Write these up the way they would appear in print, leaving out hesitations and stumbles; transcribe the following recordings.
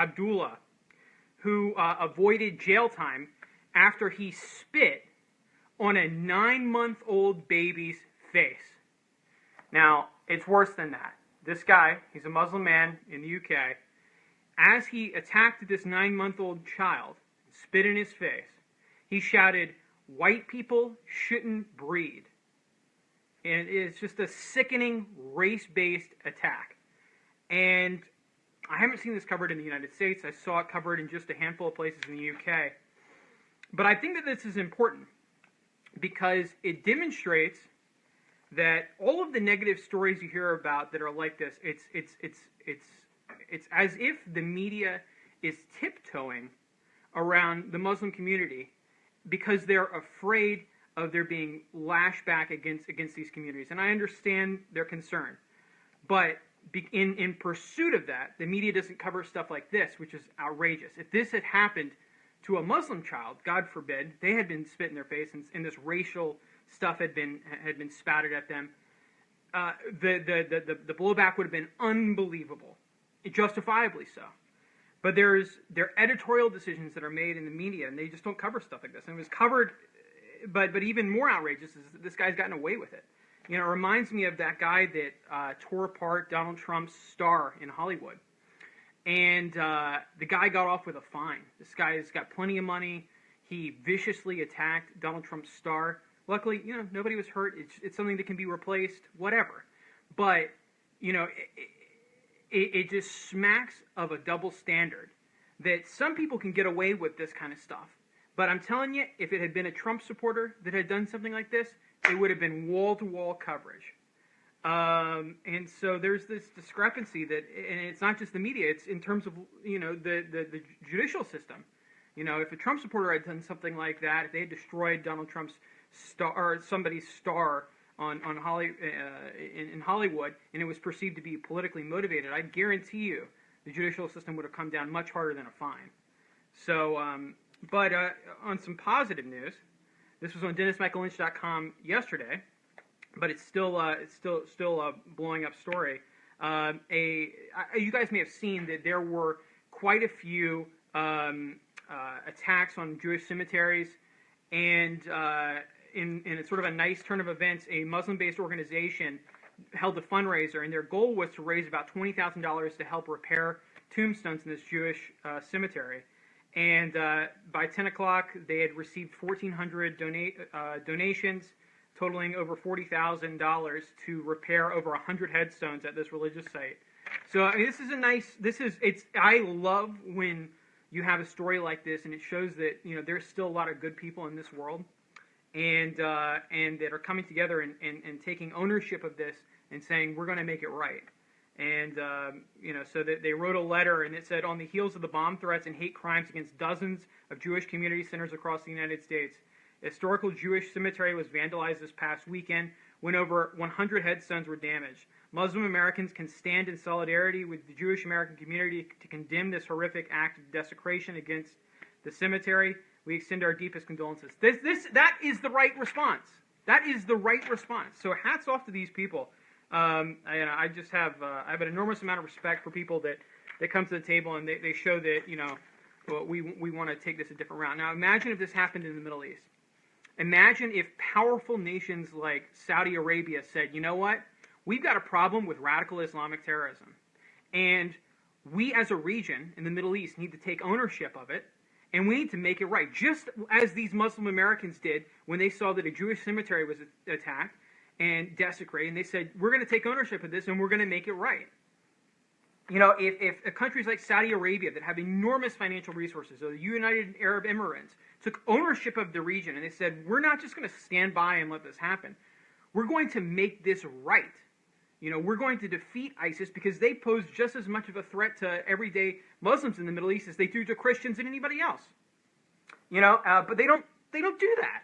Abdullah, who avoided jail time after he spit on a 9-month-old baby's face. Now, it's worse than that. This guy, he's a Muslim man in the UK, as he attacked this 9-month-old child, spit in his face, he shouted, "White people shouldn't breed." And it's just a sickening race-based attack. And I haven't seen this covered in the United States. I saw it covered in just a handful of places in the UK. But I think that this is important because it demonstrates that all of the negative stories you hear about that are like this, it's as if the media is tiptoeing around the Muslim community because they're afraid of there being lashback against these communities. And I understand their concern. But in pursuit of that, the media doesn't cover stuff like this, which is outrageous. If this had happened to a Muslim child, God forbid, they had been spit in their face and this racial stuff had been spouted at them, the blowback would have been unbelievable, justifiably so. But there are editorial decisions that are made in the media, and they just don't cover stuff like this. And it was covered, but even more outrageous is that this guy's gotten away with it. You know, it reminds me of that guy that tore apart Donald Trump's star in Hollywood. And the guy got off with a fine. This guy's got plenty of money. He viciously attacked Donald Trump's star. Luckily, you know, nobody was hurt. It's something that can be replaced, whatever. But, you know, it just smacks of a double standard that some people can get away with this kind of stuff. But I'm telling you, if it had been a Trump supporter that had done something like this, it would have been wall-to-wall coverage. And so there's this discrepancy that, and it's not just the media, it's in terms of, you know, the judicial system. You know, if a Trump supporter had done something like that, if they had destroyed Donald Trump's star, or somebody's star in Hollywood, and it was perceived to be politically motivated, I guarantee you the judicial system would have come down much harder than a fine. So, but on some positive news, this was on DennisMichaelLynch.com yesterday, but it's still a blowing up story. You guys may have seen that there were quite a few attacks on Jewish cemeteries, and in a sort of a nice turn of events, a Muslim-based organization held a fundraiser, and their goal was to raise about $20,000 to help repair tombstones in this Jewish cemetery. And by 10 o'clock, they had received 1,400 donations, totaling over $40,000 to repair over 100 headstones at this religious site. So I mean, I love when you have a story like this, and it shows that, you know, there's still a lot of good people in this world, and that are coming together and taking ownership of this and saying, we're going to make it right. And, you know, so that they wrote a letter, and it said, on the heels of the bomb threats and hate crimes against dozens of Jewish community centers across the United States, a historical Jewish cemetery was vandalized this past weekend when over 100 headstones were damaged. Muslim Americans can stand in solidarity with the Jewish American community to condemn this horrific act of desecration against the cemetery. We extend our deepest condolences. That is the right response. That is the right response. So hats off to these people. I just have I have an enormous amount of respect for people that come to the table and they show that, you know, well, we want to take this a different route. Now imagine if this happened in the Middle East. Imagine if powerful nations like Saudi Arabia said, you know what, we've got a problem with radical Islamic terrorism, and we as a region in the Middle East need to take ownership of it, and we need to make it right, just as these Muslim Americans did when they saw that a Jewish cemetery was attacked and desecrated, and they said, we're going to take ownership of this and we're going to make it right. You know, if countries like Saudi Arabia that have enormous financial resources, or the United Arab Emirates, took ownership of the region and they said, we're not just going to stand by and let this happen. We're going to make this right. You know, we're going to defeat ISIS because they pose just as much of a threat to everyday Muslims in the Middle East as they do to Christians and anybody else. You know, but they don't do that.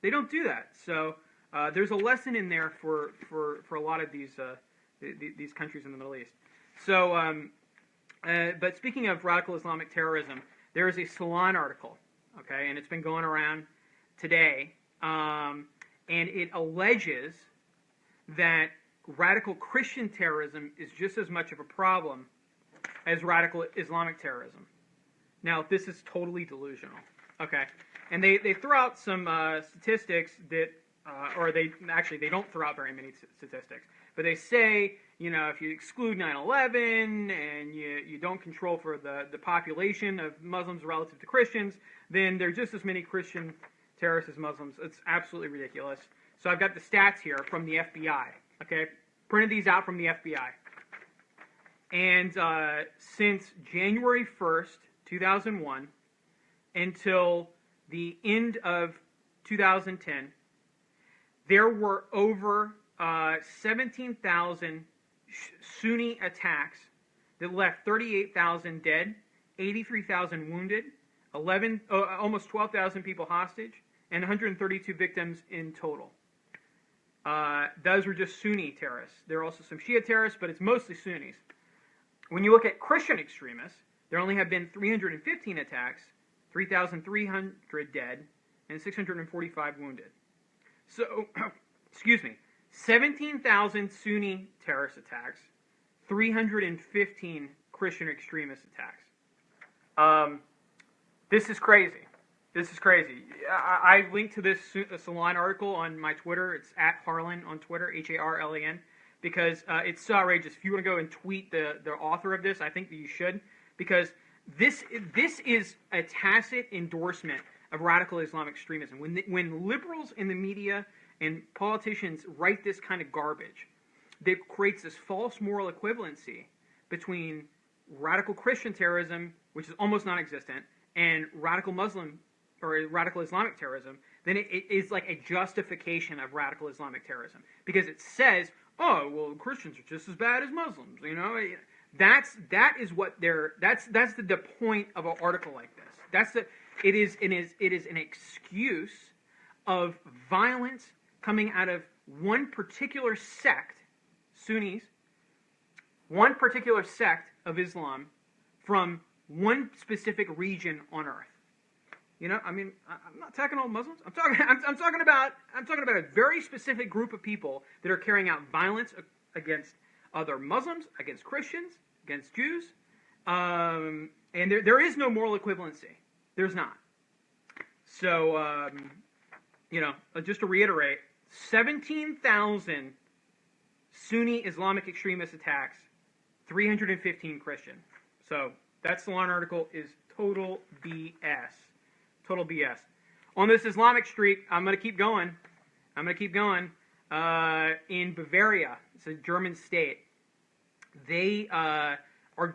They don't do that. So there's a lesson in there for a lot of these countries in the Middle East. So, but speaking of radical Islamic terrorism, there is a Salon article, okay, and it's been going around today, and it alleges that radical Christian terrorism is just as much of a problem as radical Islamic terrorism. Now, this is totally delusional. Okay, and they throw out some statistics that, or they don't throw out very many statistics, but they say, if you exclude 9/11 and you don't control for the population of Muslims relative to Christians, then there's just as many Christian terrorists as Muslims. It's absolutely ridiculous. So I've got the stats here from the FBI. Okay, printed these out from the FBI. And since January 1st, 2001, until the end of 2010, there were over 17,000 Sunni attacks that left 38,000 dead, 83,000 wounded, almost 12,000 people hostage, and 132 victims in total. Those were just Sunni terrorists. There are also some Shia terrorists, but it's mostly Sunnis. When you look at Christian extremists, there only have been 315 attacks, 3,300 dead, and 645 wounded. So, 17,000 Sunni terrorist attacks, 315 Christian extremist attacks. This is crazy. This is crazy. I linked to this Salon article on my Twitter. It's at Harlan on Twitter, Harlan, because it's so outrageous. If you want to go and tweet the author of this, I think that you should, because this is a tacit endorsement of radical Islamic extremism. When liberals in the media and politicians write this kind of garbage, that creates this false moral equivalency between radical Christian terrorism, which is almost non-existent, and radical Muslim or radical Islamic terrorism, then it is like a justification of radical Islamic terrorism, because it says, oh, well, Christians are just as bad as Muslims. That's the point of an article like this. It is an excuse of violence coming out of one particular sect, Sunnis, one particular sect of Islam from one specific region on earth. I'm not attacking all Muslims. I'm talking about a very specific group of people that are carrying out violence against other Muslims, against Christians, against Jews, and there is no moral equivalency. There's not. So, just to reiterate, 17,000 Sunni Islamic extremist attacks, 315 Christian. So that Salon article is total BS. Total BS. On this Islamic streak, I'm going to keep going. In Bavaria, it's a German state, they are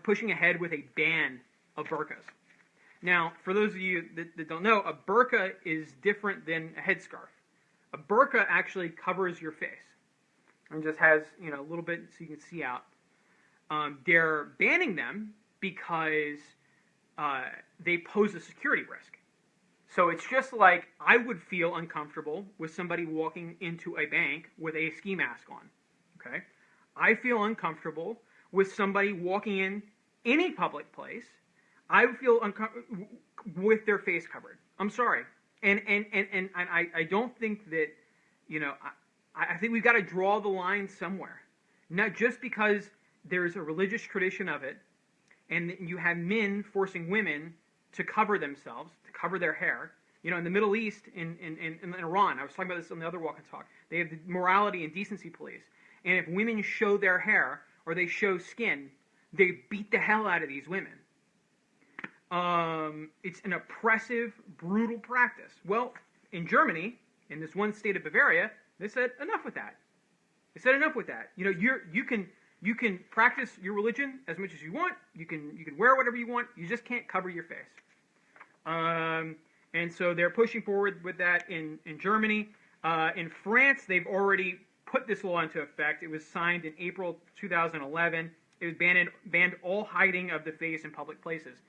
pushing ahead with a ban of burqas. Now, for those of you that don't know, a burqa is different than a headscarf. A burqa actually covers your face and just has, a little bit so you can see out. They're banning them because they pose a security risk. So it's just like I would feel uncomfortable with somebody walking into a bank with a ski mask on. Okay? I feel uncomfortable with somebody walking in any public place. I would feel uncomfortable with their face covered. I'm sorry. And I don't think that, I think we've got to draw the line somewhere. Not just because there's a religious tradition of it, and you have men forcing women to cover themselves, to cover their hair. In the Middle East, in Iran, I was talking about this on the other walk and talk, they have the morality and decency police. And if women show their hair or they show skin, they beat the hell out of these women. It's an oppressive, brutal practice. Well, in Germany, in this one state of Bavaria, they said enough with that. You can practice your religion as much as you want. You can wear whatever you want. You just can't cover your face. And so they're pushing forward with that in Germany. In France, they've already put this law into effect. It was signed in April 2011. It was banned all hiding of the face in public places.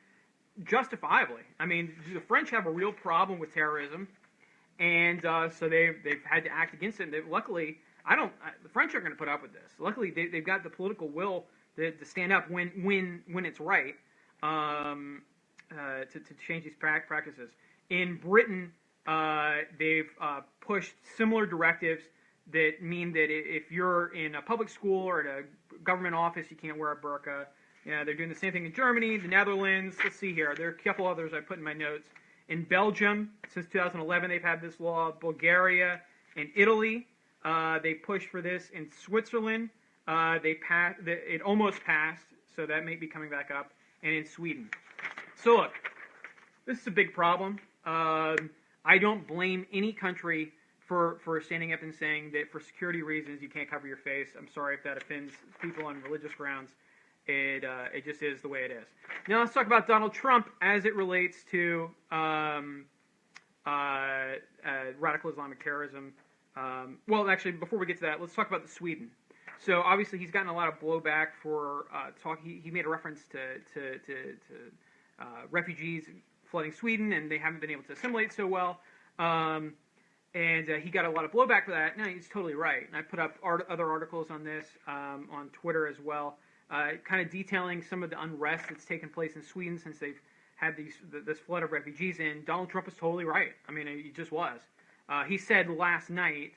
Justifiably. I mean, the French have a real problem with terrorism, and so they've had to act against it. And luckily, the French aren't going to put up with this. Luckily, they've got the political will to stand up when it's right to change these practices. In Britain, they've pushed similar directives that mean that if you're in a public school or at a government office, you can't wear a burqa. Yeah, they're doing the same thing in Germany, the Netherlands. Let's see here. There are a couple others I put in my notes. In Belgium, since 2011, they've had this law. Bulgaria and Italy, they pushed for this. In Switzerland, it almost passed, so that may be coming back up. And in Sweden. So look, this is a big problem. I don't blame any country for standing up and saying that for security reasons you can't cover your face. I'm sorry if that offends people on religious grounds. It just is the way it is. Now let's talk about Donald Trump as it relates to radical Islamic terrorism. Well, actually, before we get to that, let's talk about Sweden. So obviously, he's gotten a lot of blowback for talking. He made a reference to refugees flooding Sweden, and they haven't been able to assimilate so well. And he got a lot of blowback for that. No, he's totally right. And I put up other articles on this on Twitter as well. Kind of detailing some of the unrest that's taken place in Sweden since they've had this flood of refugees in. Donald Trump was totally right. I mean, he just was. He said last night,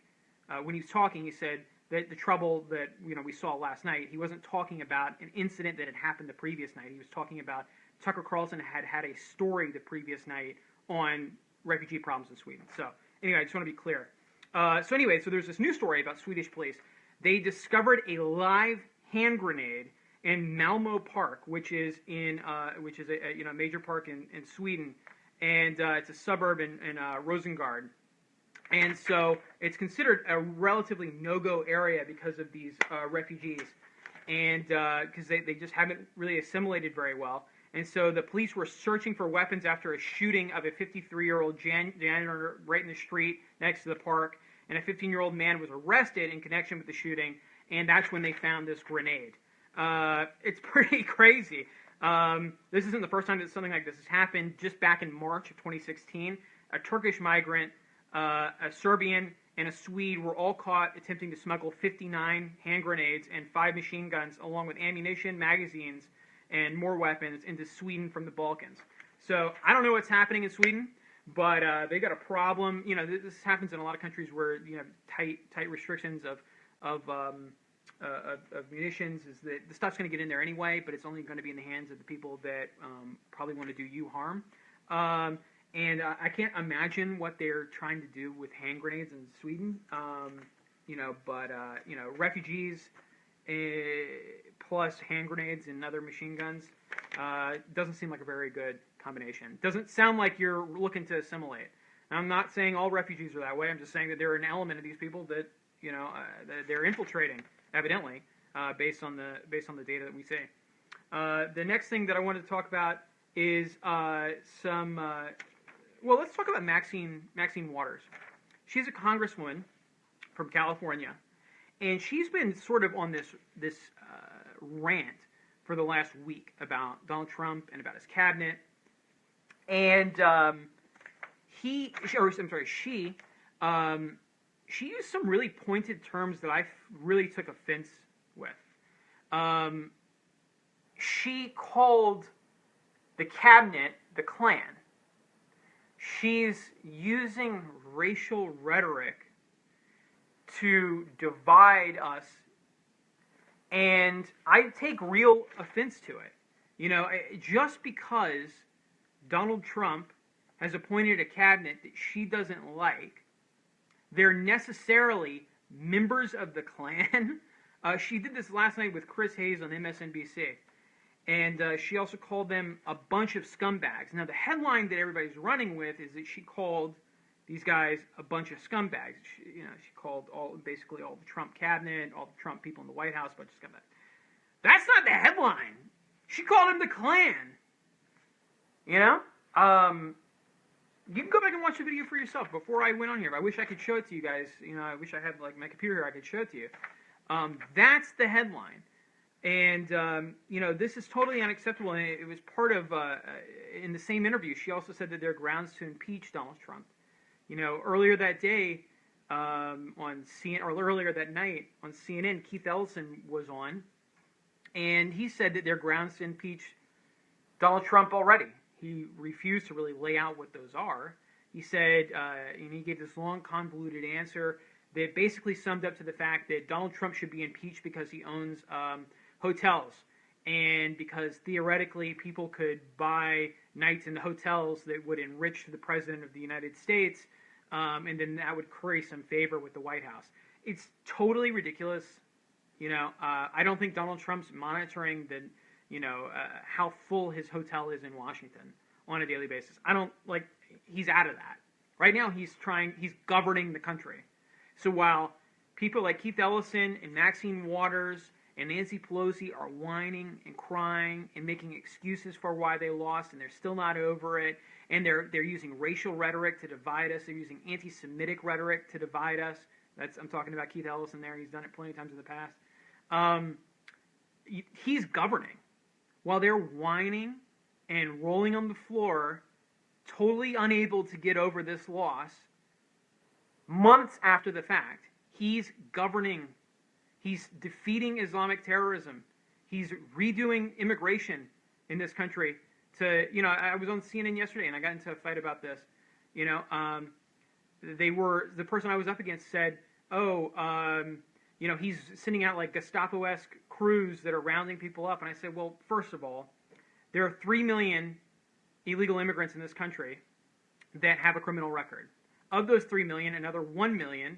when he was talking, he said that the trouble that we saw last night, he wasn't talking about an incident that had happened the previous night. He was talking about Tucker Carlson had a story the previous night on refugee problems in Sweden. So anyway, I just want to be clear. So there's this new story about Swedish police. They discovered a live hand grenade in Malmo Park, which is a major park in Sweden, and it's a suburb in Rosengård, and so it's considered a relatively no-go area because of these refugees, and because they just haven't really assimilated very well, and so the police were searching for weapons after a shooting of a 53-year-old janitor right in the street next to the park, and a 15-year-old man was arrested in connection with the shooting, and that's when they found this grenade. It's pretty crazy. This isn't the first time that something like this has happened. Just back in March of 2016, a Turkish migrant, a Serbian, and a Swede were all caught attempting to smuggle 59 hand grenades and 5 machine guns, along with ammunition, magazines, and more weapons into Sweden from the Balkans. So I don't know what's happening in Sweden, but they got a problem. This happens in a lot of countries where you have tight restrictions of munitions. Is that the stuff's going to get in there anyway, but it's only going to be in the hands of the people that probably want to do you harm. And I can't imagine what they're trying to do with hand grenades in Sweden. Refugees plus hand grenades and other machine guns doesn't seem like a very good combination. Doesn't sound like you're looking to assimilate. And I'm not saying all refugees are that way. I'm just saying that there are an element of these people that that they're infiltrating, evidently, based on the data that we see. The next thing that I wanted to talk about is let's talk about Maxine Waters. She's a congresswoman from California, and she's been sort of on this rant for the last week about Donald Trump and about his cabinet. And she used some really pointed terms that I really took offense with. She called the cabinet the Klan. She's using racial rhetoric to divide us, and I take real offense to it. Just because Donald Trump has appointed a cabinet that she doesn't like, they're necessarily members of the Klan. She did this last night with Chris Hayes on MSNBC. And she also called them a bunch of scumbags. Now, the headline that everybody's running with is that she called these guys a bunch of scumbags. She called basically all the Trump cabinet, all the Trump people in the White House, a bunch of scumbags. That's not the headline. She called them the Klan. You can go back and watch the video for yourself before I went on here. I wish I could show it to you guys. I wish I had my computer here. I could show it to you. That's the headline. And, this is totally unacceptable. And it was part of, in the same interview, she also said that there are grounds to impeach Donald Trump. Earlier that day on CNN, or earlier that night on CNN, Keith Ellison was on, and he said that there are grounds to impeach Donald Trump already. He refused to really lay out what those are. He said, and he gave this long, convoluted answer that basically summed up to the fact that Donald Trump should be impeached because he owns hotels and because theoretically people could buy nights in the hotels that would enrich the President of the United States, and then that would curry some favor with the White House. It's totally ridiculous. I don't think Donald Trump's monitoring how full his hotel is in Washington on a daily basis. He's out of that. Right now he's governing the country. So while people like Keith Ellison and Maxine Waters and Nancy Pelosi are whining and crying and making excuses for why they lost, and they're still not over it, and they're using racial rhetoric to divide us, they're using anti-Semitic rhetoric to divide us. I'm talking about Keith Ellison there. He's done it plenty of times in the past. He's governing while they're whining and rolling on the floor, totally unable to get over this loss. Months after the fact, he's governing. He's defeating Islamic terrorism. He's redoing immigration in this country. I was on CNN yesterday and I got into a fight about this. The person I was up against said, he's sending out like Gestapo-esque crews that are rounding people up. And I said, well, first of all, there are 3 million illegal immigrants in this country that have a criminal record. Of those 3 million, another 1 million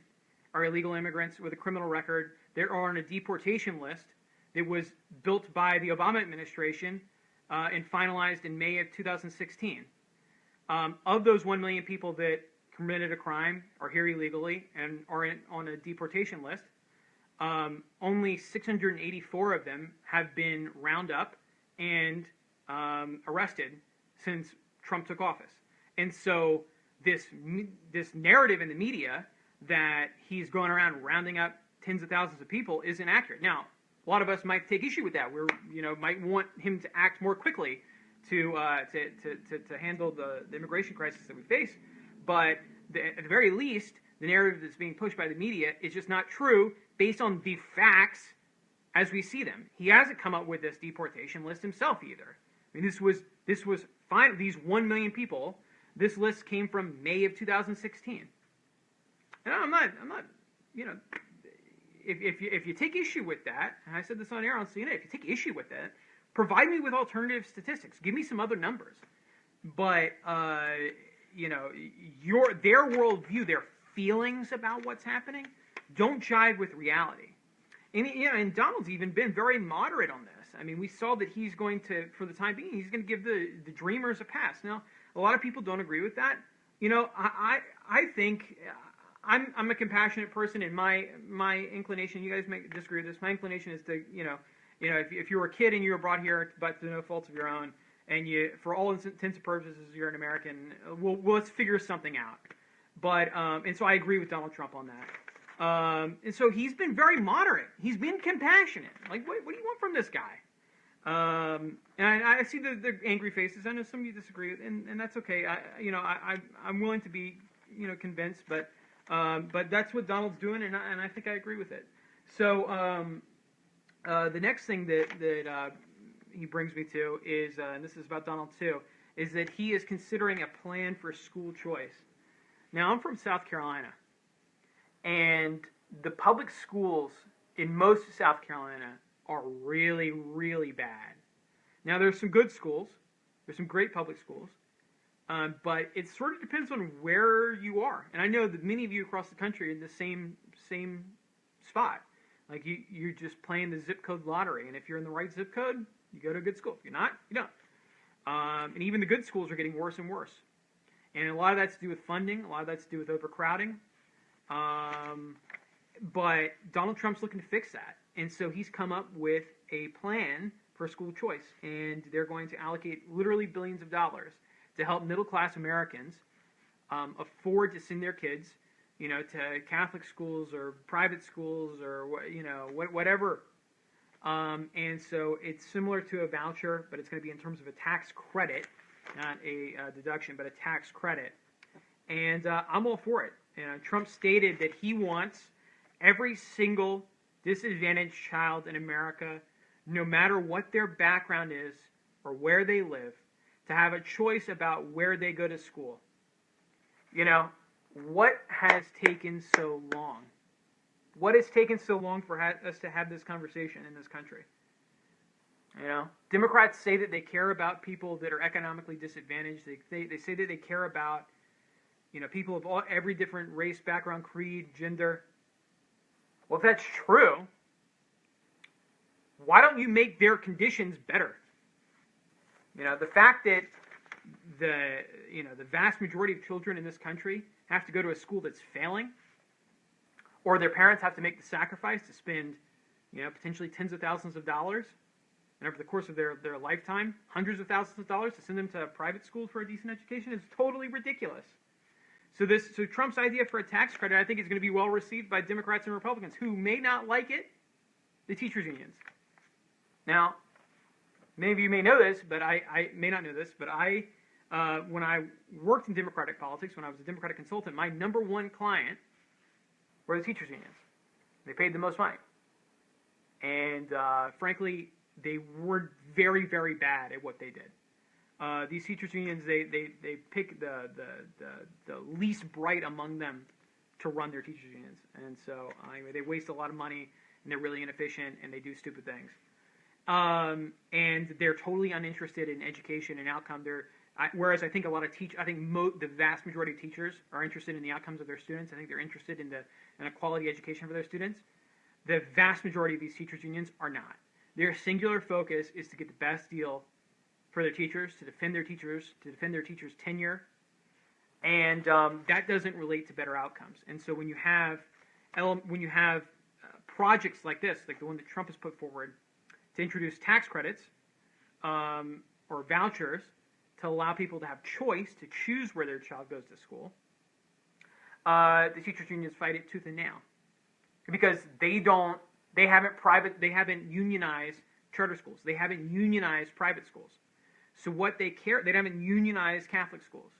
are illegal immigrants with a criminal record. They are on a deportation list that was built by the Obama administration and finalized in May of 2016. Of those 1 million people that committed a crime, are here illegally, and are on a deportation list, only 684 of them have been rounded up and arrested since Trump took office. And so this narrative in the media that he's going around rounding up tens of thousands of people is inaccurate. Now, a lot of us might take issue with that. Might want him to act more quickly to handle the immigration crisis that we face. But at the very least, the narrative that's being pushed by the media is just not true based on the facts as we see them. He hasn't come up with this deportation list himself either. I mean, this was fine. These 1 million people. This list came from May of 2016. And I'm not. If you take issue with that, and I said this on air on CNN, if you take issue with that, provide me with alternative statistics. Give me some other numbers. But their worldview, their feelings about what's happening, don't jive with reality. And Donald's even been very moderate on this. I mean, we saw that he's going to, for the time being, he's going to give the Dreamers a pass. Now, a lot of people don't agree with that. I think I'm a compassionate person, and my inclination, you guys may disagree with this, my inclination is to, if you were a kid and you were brought here but to no fault of your own, and you, for all intents and purposes, you're an American, let's figure something out. But, and so I agree with Donald Trump on that. And so he's been very moderate. He's been compassionate. Like, what do you want from this guy? And I see the angry faces. I know some of you disagree, and that's okay. I'm willing to be, convinced, but that's what Donald's doing, and I think I agree with it. So the next thing that he brings me to is, and this is about Donald too, is that he is considering a plan for school choice. Now, I'm from South Carolina, and the public schools in most of South Carolina are really, really bad. Now, there's some good schools. There's some great public schools. But it sort of depends on where you are. And I know that many of you across the country are in the same spot. Like, you're just playing the zip code lottery. And if you're in the right zip code, you go to a good school. If you're not, you don't. And even the good schools are getting worse and worse. And a lot of that's to do with funding. A lot of that's to do with overcrowding. But Donald Trump's looking to fix that. And so he's come up with a plan for school choice. And they're going to allocate literally billions of dollars to help middle-class Americans afford to send their kids, to Catholic schools or private schools or, whatever. And so it's similar to a voucher, but it's going to be in terms of a tax credit, not a deduction, but a tax credit. And I'm all for it. Trump stated that he wants every single disadvantaged child in America, no matter what their background is or where they live, to have a choice about where they go to school. What has taken so long? What has taken so long for us to have this conversation in this country? Democrats say that they care about people that are economically disadvantaged. They say that they care about, people of every different race, background, creed, gender. Well, if that's true, why don't you make their conditions better? The fact that the vast majority of children in this country have to go to a school that's failing, or their parents have to make the sacrifice to spend, potentially tens of thousands of dollars, and over the course of their lifetime, hundreds of thousands of dollars to send them to a private school for a decent education is totally ridiculous. So Trump's idea for a tax credit, I think, is going to be well received by Democrats and Republicans who may not like it, the teachers unions. Now, many of you may know this, but I may not know this, but when I worked in Democratic politics, when I was a Democratic consultant, my number one client were the teachers unions. They paid the most money. And frankly, they were very, very bad at what they did. These teachers unions, they pick the least bright among them to run their teachers unions. And so anyway, they waste a lot of money, and they're really inefficient, and they do stupid things. And they're totally uninterested in education and outcome. Whereas I think the vast majority of teachers are interested in the outcomes of their students. I think they're interested in a quality education for their students. The vast majority of these teachers unions are not. Their singular focus is to get the best deal for their teachers, to defend their teachers' tenure, and that doesn't relate to better outcomes. And so when you have projects like this, like the one that Trump has put forward, to introduce tax credits or vouchers to allow people to have choice, to choose where their child goes to school, the teachers unions fight it tooth and nail because they haven't unionized charter schools, they haven't unionized private schools. So they haven't unionized Catholic schools,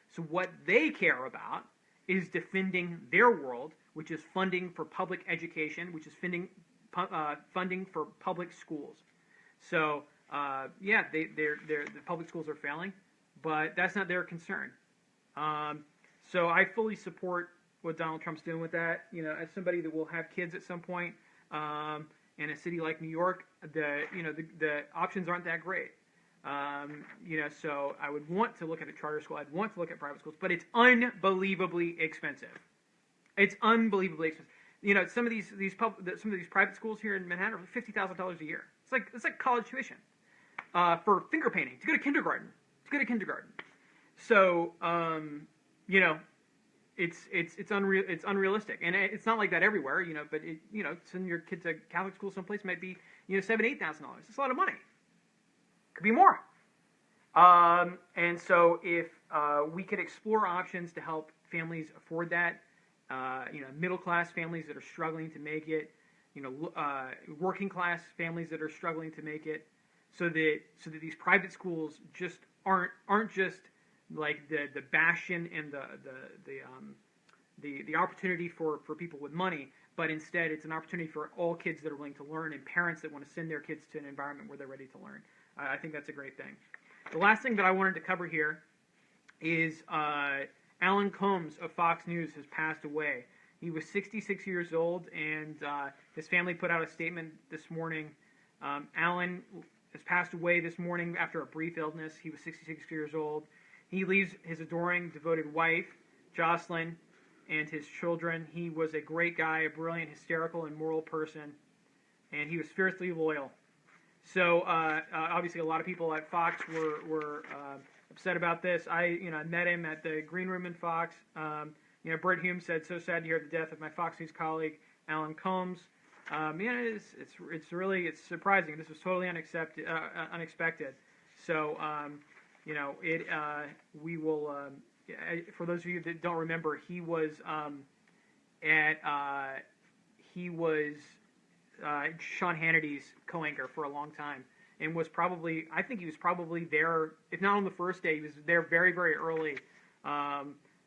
So what they care about is defending their world, which is funding for public education, which is funding for public schools. So the public schools are failing, but that's not their concern. So I fully support what Donald Trump's doing with that. As somebody that will have kids at some point in a city like New York, the options aren't that great. So I would want to look at a charter school. I'd want to look at private schools, but it's unbelievably expensive. It's unbelievably expensive. Some of these private schools here in Manhattan are $50,000 a year. It's like college tuition for finger painting to go to kindergarten. So it's unrealistic, and it's not like that everywhere. But sending your kid to Catholic school someplace might be $7,000-8,000. It's a lot of money. Could be more. And so if we could explore options to help families afford that, middle class families that are struggling to make it, working class families that are struggling to make it, so that these private schools just aren't just like the bastion and the opportunity for people with money, but instead it's an opportunity for all kids that are willing to learn and parents that want to send their kids to an environment where they're ready to learn. I think that's a great thing. The last thing that I wanted to cover here is Alan Combs of Fox News has passed away. He was 66 years old, and his family put out a statement this morning. Alan has passed away this morning after a brief illness. He was 66 years old. He leaves his adoring, devoted wife, Jocelyn, and his children. He was a great guy, a brilliant, hysterical, and moral person, and he was fiercely loyal. So obviously, a lot of people at Fox were upset about this. I met him at the green room in Fox. Brett Hume said, "So sad to hear the death of my Fox News colleague, Alan Combs." It's surprising. This was totally unexpected. So we will. For those of you that don't remember, he was Sean Hannity's co-anchor for a long time, and I think he was probably there, if not on the first day, he was there very, very early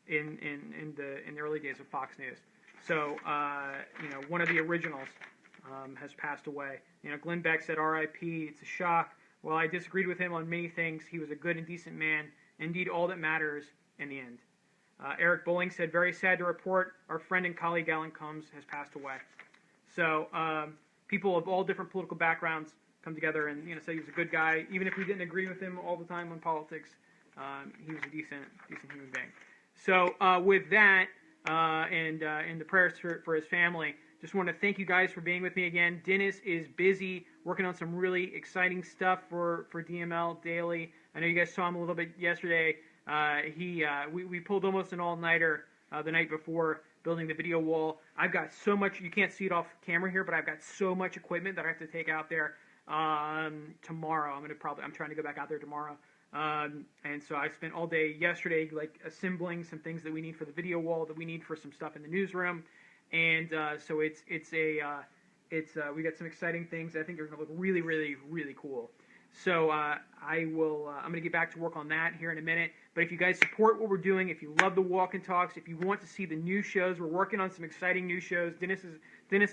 in the early days of Fox News. So one of the originals has passed away. Glenn Beck said, "R.I.P. It's a shock. While I disagreed with him on many things, he was a good and decent man. Indeed, all that matters in the end." Eric Bowling said, "Very sad to report our friend and colleague Alan Combs has passed away." So people of all different political backgrounds come together and say he was a good guy, even if we didn't agree with him all the time on politics. He was a decent human being. So with that and the prayers for his family, just want to thank you guys for being with me again. Dennis is busy working on some really exciting stuff for DML Daily. I know you guys saw him a little bit yesterday. We pulled almost an all-nighter the night before building the video wall. I've got so much, you can't see it off camera here, but I've got so much equipment that I have to take out there tomorrow. I'm trying to go back out there tomorrow. And so I spent all day yesterday assembling some things that we need for the video wall, that we need for some stuff in the newsroom. And so we got some exciting things. I think they're going to look really, really, really cool. So I'm going to get back to work on that here in a minute. But if you guys support what we're doing, if you love the walk and talks, if you want to see the new shows, we're working on some exciting new shows. Dennis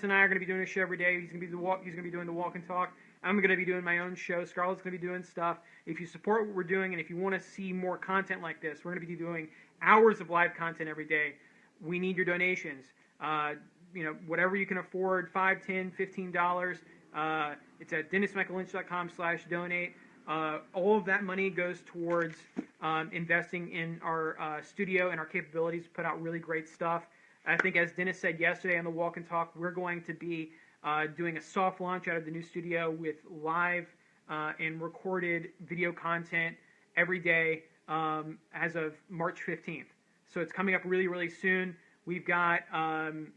and I are going to be doing a show every day. He's going to be doing the walk and talk. I'm going to be doing my own show. Scarlett's going to be doing stuff. If you support what we're doing, and if you want to see more content like this, we're going to be doing hours of live content every day. We need your donations. Whatever you can afford, $5, $10, $15. It's at DennisMichaelLynch.com/donate. All of that money goes towards investing in our studio and our capabilities to put out really great stuff. I think, as Dennis said yesterday on the Walk and Talk, we're going to be doing a soft launch out of the new studio with live and recorded video content every day as of March 15th. So it's coming up really, really soon. We've got some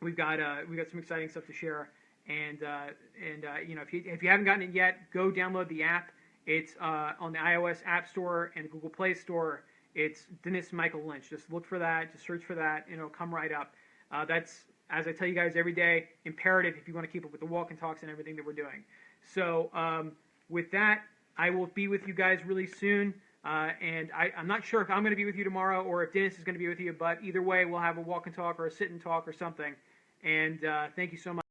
exciting stuff to share, and if you haven't gotten it yet, go download the app. It's on the iOS App Store and Google Play Store. It's Dennis Michael Lynch. Just look for that. Just search for that, and it'll come right up. That's, as I tell you guys every day, imperative if you want to keep up with the walk and talks and everything that we're doing. So with that, I will be with you guys really soon. And I'm not sure if I'm going to be with you tomorrow or if Dennis is going to be with you, but either way, we'll have a walk and talk or a sit and talk or something. And thank you so much.